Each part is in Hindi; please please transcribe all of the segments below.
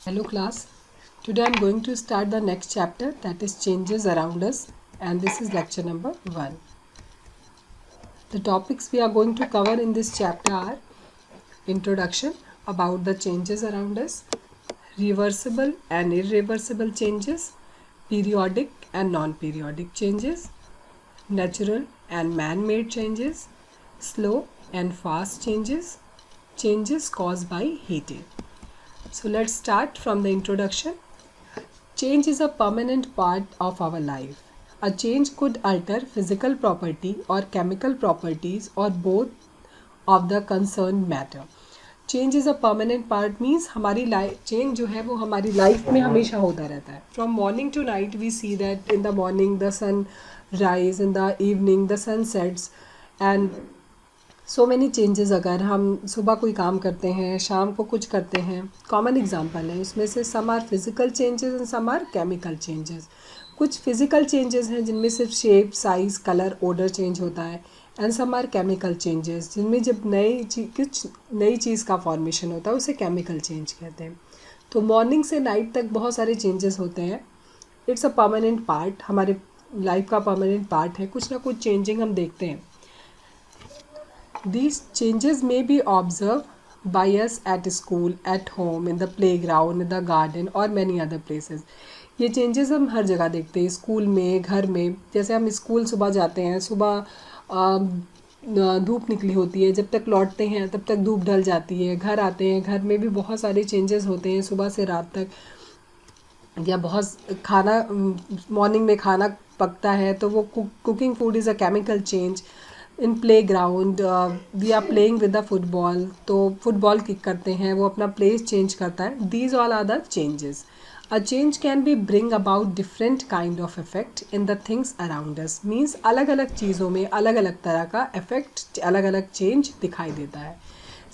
Hello class. Today I am going to start the next chapter, that is changes around us, and this is lecture number 1. The topics we are going to cover in this chapter are introduction about the changes around us, reversible and irreversible changes, periodic and non-periodic changes, natural and man-made changes, slow and fast changes, changes caused by heating. So let's start from the introduction. Change is a permanent part of our life. A change could alter physical property or chemical properties or both of the concerned matter. Change is a permanent part means हमारी लाइफ चेंज जो है वो हमारी लाइफ में हमेशा होता रहता है. From morning to night we see that in the morning the sun rise, in the evening the sun sets, and so many changes. अगर हम सुबह कोई काम करते हैं, शाम को कुछ करते हैं, कॉमन एग्जांपल है उसमें से some are physical changes and some are chemical changes. कुछ फिज़िकल चेंजेस हैं जिनमें सिर्फ shape, size, colour, order change होता है, and some are chemical changes जिनमें जब कुछ नई चीज़ का फॉर्मेशन होता है उसे केमिकल चेंज कहते हैं. तो मॉर्निंग से नाइट तक बहुत सारे चेंजेस होते हैं. इट्स अ परमानेंट पार्ट, हमारे लाइफ का परमानेंट पार्ट है. कुछ ना कुछ चेंजिंग हम देखते हैं. These changes may be observed by us at school, at home, in the playground, in the garden or many other places. ये चेंजेस हम हर जगह देखते हैं, स्कूल में, घर में. जैसे हम स्कूल सुबह जाते हैं, सुबह धूप निकली होती है, जब तक लौटते हैं तब तक धूप ढल जाती है. घर आते हैं, घर में भी बहुत सारे चेंजेस होते हैं सुबह से रात तक. या बहुत खाना, मॉर्निंग में खाना पकता है तो वो cooking food is a chemical change. In play ground we are playing with the football, तो फुटबॉल किक करते हैं, वो अपना प्लेस चेंज करता है. These all are the changes. A change can be bring about different kind of effect in the things around us. Means अलग अलग चीज़ों में अलग अलग तरह का इफेक्ट, अलग अलग चेंज दिखाई देता है.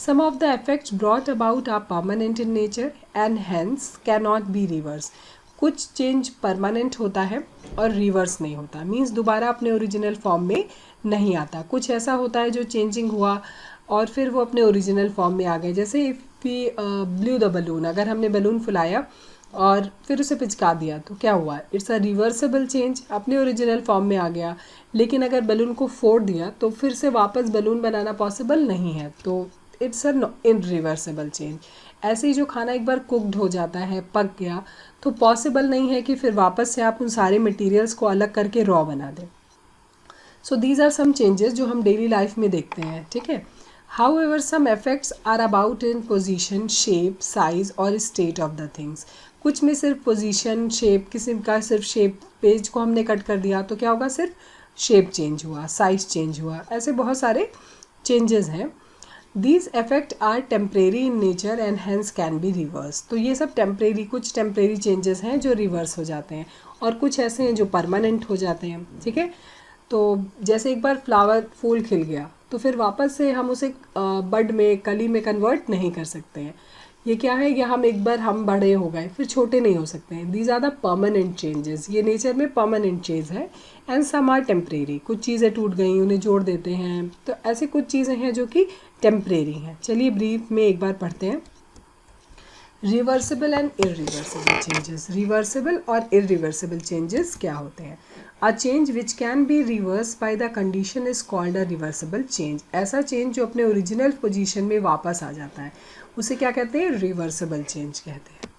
Some of the effects brought about are permanent in nature and hence cannot be reversed. कुछ चेंज परमानेंट होता है और रिवर्स नहीं होता, मीन्स दोबारा अपने ओरिजिनल फॉर्म में नहीं आता. कुछ ऐसा होता है जो चेंजिंग हुआ और फिर वो अपने ओरिजिनल फॉर्म में आ गए. जैसे if we blow the balloon, अगर हमने बलून फुलाया और फिर उसे पिचका दिया तो क्या हुआ? इट्स अ रिवर्सेबल चेंज, अपने ओरिजिनल फॉर्म में आ गया. लेकिन अगर बलून को फोड़ दिया तो फिर से वापस बलून बनाना पॉसिबल नहीं है, तो इट्स अ इनरिवर्सेबल चेंज. ऐसे ही जो खाना एक बार कुकड हो जाता है, पक गया, तो पॉसिबल नहीं है कि फिर वापस से आप उन सारे मटेरियल्स को अलग करके रॉ बना दें. So these are some changes जो हम डेली लाइफ में देखते हैं. ठीक है. However some effects are about in position, shape, size और स्टेट ऑफ द थिंग्स. कुछ में सिर्फ पोजीशन, शेप, किसी का सिर्फ शेप, पेज को हमने कट कर दिया तो क्या होगा? सिर्फ शेप चेंज हुआ, साइज चेंज हुआ. ऐसे बहुत सारे चेंजेस हैं. These effect are temporary in nature and hence can be reverse. तो ये सब टेम्परेरी, कुछ टेम्परेरी चेंजेस हैं जो रिवर्स हो जाते हैं और कुछ ऐसे हैं जो परमानेंट हो जाते हैं. ठीक है. तो जैसे एक बार फ्लावर, फूल खिल गया तो फिर वापस से हम उसे बड में, कली में कन्वर्ट नहीं कर सकते हैं. ये क्या है? ये हम बड़े हो गए फिर छोटे नहीं हो सकते हैं. These are the permanent changes. ये नेचर में परमानेंट चेंज है. And some are temporary. कुछ चीज़ें टूट गई, उन्हें जोड़ देते हैं. तो ऐसे कुछ चीज़ें हैं जो कि टेम्परेरी हैं. चलिए ब्रीफ में एक बार पढ़ते हैं. Reversible and irreversible changes. Reversible और इरिवर्सिबल चेंजेस क्या होते हैं? A change which can be reverse by the condition is called a reversible change. ऐसा चेंज जो अपने ओरिजिनल पोजीशन में वापस आ जाता है उसे क्या कहते हैं? रिवर्सिबल चेंज कहते हैं.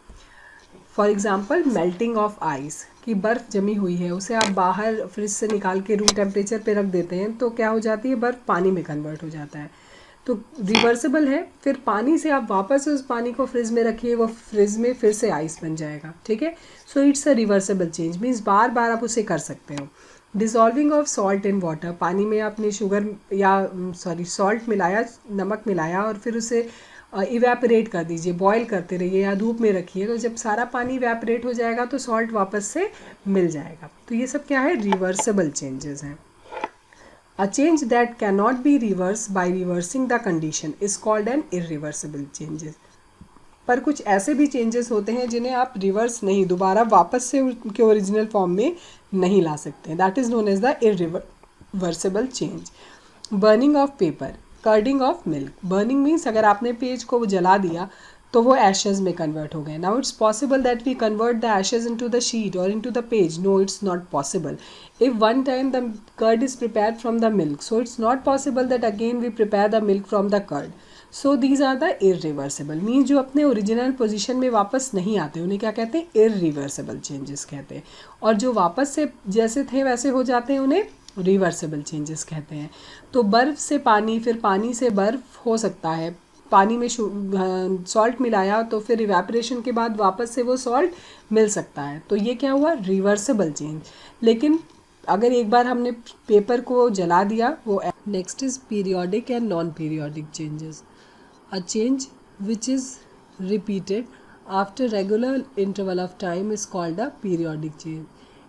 For example melting of ice, कि बर्फ़ जमी हुई है, उसे आप बाहर फ्रिज से निकाल के रूम टेम्परेचर पे रख देते हैं तो क्या हो जाती है? बर्फ़ पानी में कन्वर्ट हो जाता है. तो रिवर्सिबल है. फिर पानी से आप वापस उस पानी को फ्रिज में रखिए, वो फ्रिज में फिर से आइस बन जाएगा. ठीक है. So it's a reversible change, means बार बार आप उसे कर सकते हो. Dissolving of salt in water, पानी में आपने सॉल्ट मिलाया, नमक मिलाया और फिर उसे इवेपरेट कर दीजिए, बॉयल करते रहिए या धूप में रखिए, तो जब सारा पानी इवेपरेट हो जाएगा तो सॉल्ट वापस से मिल जाएगा. तो ये सब क्या है? रिवर्सिबल चेंजेस हैं. A change that cannot be reversed by reversing the condition is called an irreversible changes. पर कुछ ऐसे भी चेंजेस होते हैं जिन्हें आप रिवर्स नहीं, दोबारा वापस से उनके ओरिजिनल फॉर्म में नहीं ला सकते. That is known as the irreversible change. Burning of paper, curdling of milk. Burning means अगर आपने पेज को जला दिया तो वो एशेज़ में कन्वर्ट हो गए. Now it's possible that we convert the ashes into the sheet और into the page. No, it's not possible. If one time the curd is prepared from the milk, so it's not possible that again we prepare the milk from the curd. So these are the irreversible. Means जो अपने ओरिजिनल पोजीशन में वापस नहीं आते उन्हें क्या कहते हैं? इरिवर्सिबल चेंजेस कहते हैं. और जो वापस से जैसे थे वैसे हो जाते हैं उन्हें रिवर्सिबल चेंजेस कहते हैं. तो बर्फ़ से पानी, फिर पानी से बर्फ़ हो सकता है. पानी में सॉल्ट मिलाया तो फिर इवेपरेशन के बाद वापस से वो सॉल्ट मिल सकता है. तो ये क्या हुआ? Reversible change. लेकिन अगर एक बार हमने पेपर को जला दिया वो. Next is periodic and non periodic changes. A change which is repeated after regular interval of time is called a periodic change.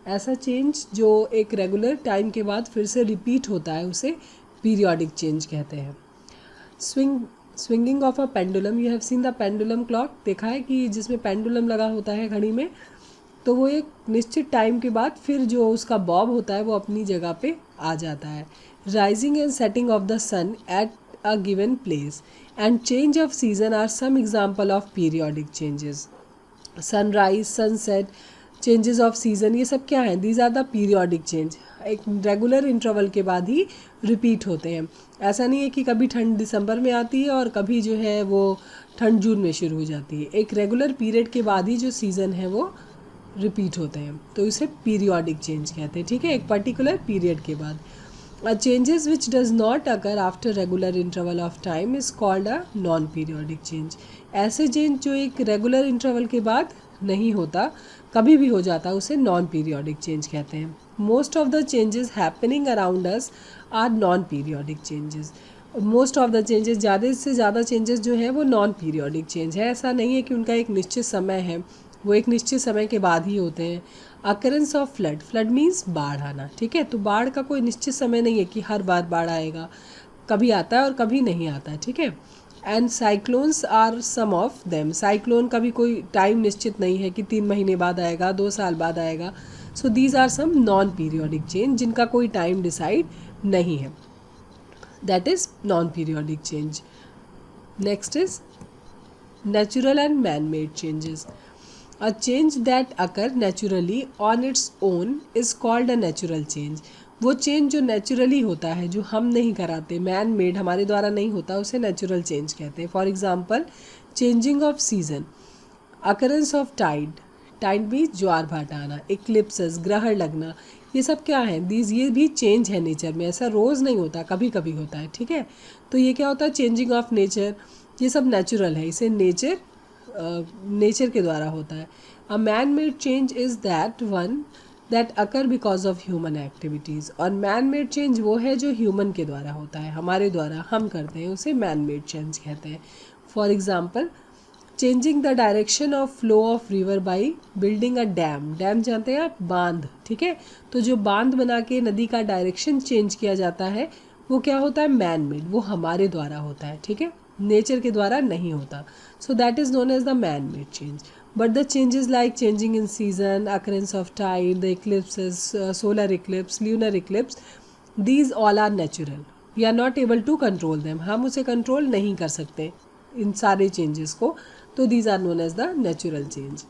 ऐसा चेंज जो एक रेगुलर टाइम के बाद फिर से रिपीट होता है उसे पीरियोडिक चेंज कहते हैं. Swinging of a pendulum. You have seen the pendulum clock. देखा है कि जिसमें पेंडुलम लगा होता है घड़ी में, तो वो एक निश्चित टाइम के बाद फिर जो उसका बॉब होता है वो अपनी जगह पे आ जाता है. Rising and setting of the sun at a given place and change of season are some example of periodic changes. Sunrise, sunset, changes of season, ये सब क्या है? These are the periodic change. एक रेगुलर इंटरवल के बाद ही रिपीट होते हैं. ऐसा नहीं है कि कभी ठंड दिसंबर में आती है और कभी जो है वो ठंड जून में शुरू हो जाती है. एक रेगुलर पीरियड के बाद ही जो सीज़न है वो रिपीट होते हैं, तो इसे पीरियोडिक चेंज कहते हैं. ठीक है, एक पर्टिकुलर पीरियड के बाद. A changes which does not occur after regular interval of time is called a non periodic change. ऐसे चेंज जो एक रेगुलर इंटरवल के बाद नहीं होता, कभी भी हो जाता, उसे नॉन पीरियोडिक चेंज कहते हैं. Most of the changes happening around us are non periodic changes. Most of the changes, ज़्यादा से ज़्यादा चेंजेस जो हैं वो नॉन पीरियोडिक चेंज है. ऐसा नहीं है कि उनका एक निश्चित समय है, वो एक निश्चित समय के बाद ही होते हैं. Occurrence of flood. Flood means बाढ़ आना. ठीक है, तो बाढ़ का कोई निश्चित समय नहीं है कि हर बार बाढ़ आएगा. कभी आता है और कभी नहीं आता है. ठीक है. And cyclones are some of them. Cyclone का भी कोई टाइम निश्चित नहीं है कि 3 महीने बाद आएगा, 2 साल बाद आएगा. So these are some non periodic change जिनका कोई टाइम डिसाइड नहीं है. That is non periodic change. Next is natural and man made changes. A change that occur naturally on its own is called a natural change. वो चेंज जो नेचुरली होता है, जो हम नहीं कराते, मैन मेड, हमारे द्वारा नहीं होता, उसे नेचुरल चेंज कहते हैं. For example, changing of season, occurrence of tide. Tide भी ज्वार भाटा आना, इक्लिप्सेस, ग्रहण लगना, ये सब क्या है? ये भी चेंज है नेचर में. ऐसा रोज़ नहीं होता, कभी कभी होता है. ठीक है, तो ये क्या होता है? Changing of nature. ये सब नेचुरल है, इसे नेचर के द्वारा होता है. A man made change is that one that occur because of human activities. और मैन मेड चेंज वो है जो ह्यूमन के द्वारा होता है, हमारे द्वारा हम करते हैं, उसे मैन मेड चेंज कहते हैं. For example, changing the direction of flow of river by building a dam. Dam जानते हैं आप? बांध. ठीक है, तो जो बांध बना के नदी का डायरेक्शन चेंज किया जाता है वो क्या होता है? Man made. वो हमारे द्वारा होता है. ठीक है, नेचर के द्वारा नहीं होता. So that is known as the man-made change. But the changes like changing in season, occurrence of tide, the eclipses, solar eclipse, lunar eclipse, these all are natural. We are not able to control them. हम उसे control नहीं कर सकते इन सारे changes को. तो these are known as the natural change.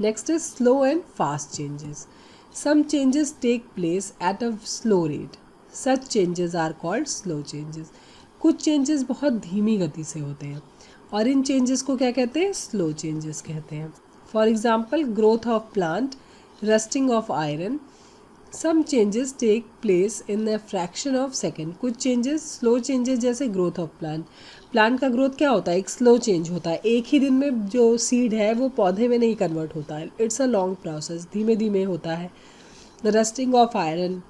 Next is slow and fast changes. Some changes take place at a slow rate. Such changes are called slow changes. कुछ चेंजेस बहुत धीमी गति से होते हैं और इन चेंजेस को क्या कहते हैं? स्लो चेंजेस कहते हैं. For example, growth of plant, rusting of iron. Some changes take place in a fraction of second. कुछ चेंजेस स्लो चेंजेस, जैसे ग्रोथ ऑफ प्लांट. प्लांट का ग्रोथ क्या होता है? एक स्लो चेंज होता है. एक ही दिन में जो सीड है वो पौधे में नहीं कन्वर्ट होता है. इट्स अ लॉन्ग प्रोसेस, धीमे धीमे होता है. रस्टिंग ऑफ आयरन,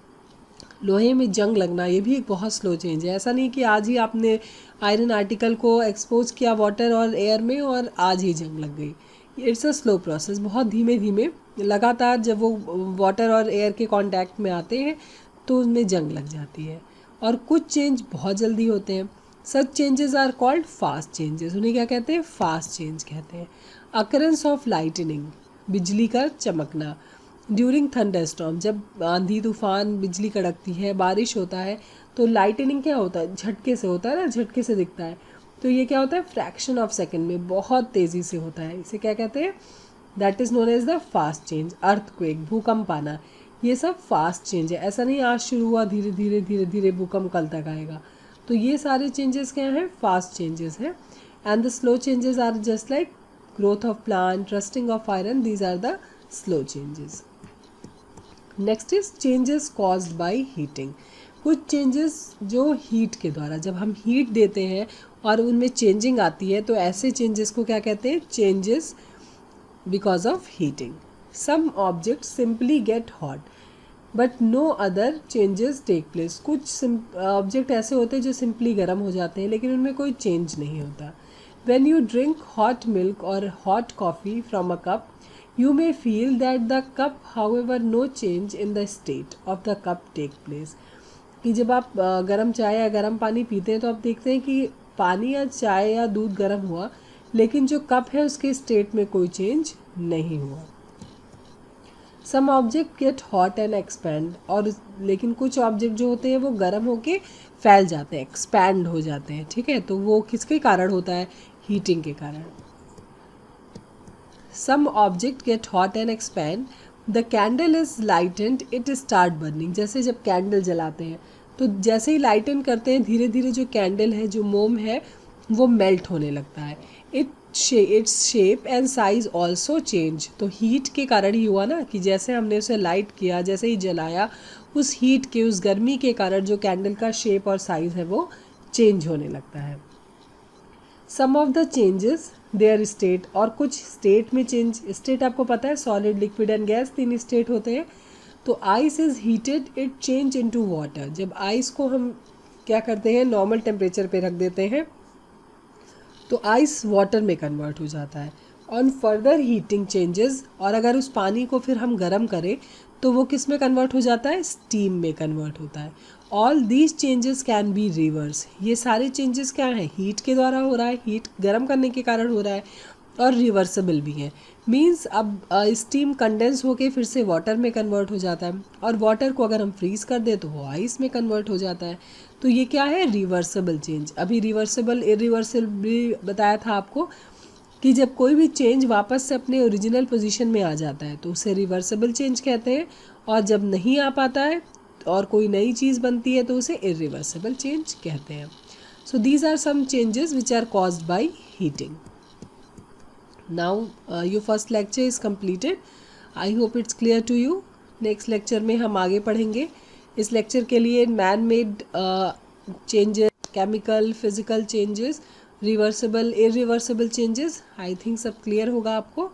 लोहे में जंग लगना, ये भी एक बहुत स्लो चेंज है. ऐसा नहीं कि आज ही आपने आयरन आर्टिकल को एक्सपोज किया वाटर और एयर में और आज ही जंग लग गई. It's a slow process. बहुत धीमे धीमे, लगातार जब वो वाटर और एयर के कांटेक्ट में आते हैं तो उनमें जंग लग जाती है. और कुछ चेंज बहुत जल्दी होते हैं. Such changes are called fast changes. उन्हें क्या कहते हैं? फास्ट चेंज कहते हैं. अकरेंस ऑफ लाइटनिंग, बिजली का चमकना. ड्यूरिंग थंडर स्टॉर्म, जब आंधी तूफान, बिजली कड़कती है, बारिश होता है, तो लाइटनिंग क्या होता है? झटके से होता है ना, झटके से दिखता है. तो ये क्या होता है, फ्रैक्शन ऑफ सेकेंड में बहुत तेज़ी से होता है। इसे क्या कहते हैं, that is known as the fast change. Earthquake, भूकंप आना, ये सब फास्ट चेंज है। ऐसा नहीं आज शुरू हुआ धीरे धीरे धीरे धीरे भूकंप कल तक आएगा। तो ये सारे चेंजेस क्या हैं, फास्ट चेंजेस हैं। And the slow changes are just like growth of plant, rusting of iron, these are the slow changes. Next is changes caused by heating. कुछ चेंजेस जो हीट के द्वारा, जब हम हीट देते हैं और उनमें चेंजिंग आती है, तो ऐसे चेंजेस को क्या कहते हैं, changes because of heating. Some object simply get hot but no other changes take place. कुछ ऑब्जेक्ट ऐसे होते हैं जो सिंपली गर्म हो जाते हैं लेकिन उनमें कोई चेंज नहीं होता। When you drink hot milk or hot coffee from a cup, you may feel that the cup, however, no change in the state of the cup take place. कि जब आप गर्म चाय या गर्म पानी पीते हैं तो आप देखते हैं कि पानी या चाय या दूध गर्म हुआ लेकिन जो कप है उसके स्टेट में कोई चेंज नहीं हुआ। Some object get hot and expand, और लेकिन कुछ ऑब्जेक्ट जो होते हैं वो गर्म होके फैल जाते हैं, एक्सपैंड हो जाते हैं, ठीक है। तो वो किसके कारण होता है, हीटिंग के कारण। Some object get hot and expand, the candle is lighted, it start burning. जैसे जब कैंडल जलाते हैं तो जैसे ही लाइटन करते हैं धीरे धीरे जो कैंडल है, जो मोम है, वो मेल्ट होने लगता है। Its shape and size also change. तो हीट के कारण ही हुआ ना, कि जैसे हमने उसे लाइट किया, जैसे ही जलाया, उस हीट के, उस गर्मी के कारण जो कैंडल का शेप और साइज है वो चेंज होने लगता है। Some of the changes their state, और कुछ स्टेट में चेंज, स्टेट आपको पता है solid, liquid and gas, 3 state होते हैं। तो ice is heated, it change into water. जब आइस को हम क्या करते हैं, नॉर्मल टेम्परेचर पे रख देते हैं तो आइस वाटर में कन्वर्ट हो जाता है। ऑन फर्दर हीटिंग चेंजेस, और अगर उस पानी को फिर हम गर्म करें तो वो किस में कन्वर्ट हो जाता है, स्टीम में कन्वर्ट होता है। All these changes can be reverse. ये सारे चेंजेस क्या हैं, हीट के द्वारा हो रहा है, हीट गर्म करने के कारण हो रहा है, और रिवर्सिबल भी है। मीन्स अब स्टीम कंडेंस होके फिर से वाटर में कन्वर्ट हो जाता है, और वाटर को अगर हम फ्रीज़ कर दें तो वो आइस में कन्वर्ट हो जाता है। तो ये क्या है, रिवर्सिबल चेंज। अभी रिवर्सिबल इरिवर्सिबल भी बताया था आपको कि जब कोई भी चेंज वापस से अपने ओरिजिनल पोजीशन में आ जाता है तो उसे रिवर्सिबल चेंज कहते हैं, और जब नहीं आ पाता है और कोई नई चीज़ बनती है तो उसे इरिवर्सिबल चेंज कहते हैं। So these are some changes which are caused by heating. Now your first lecture is completed. I hope it's clear to you. Next lecture में हम आगे पढ़ेंगे। इस लेक्चर के लिए man made changes, chemical, physical changes, reversible, irreversible changes, I think सब क्लियर होगा आपको।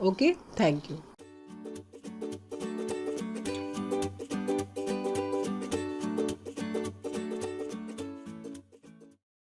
Okay, thank you.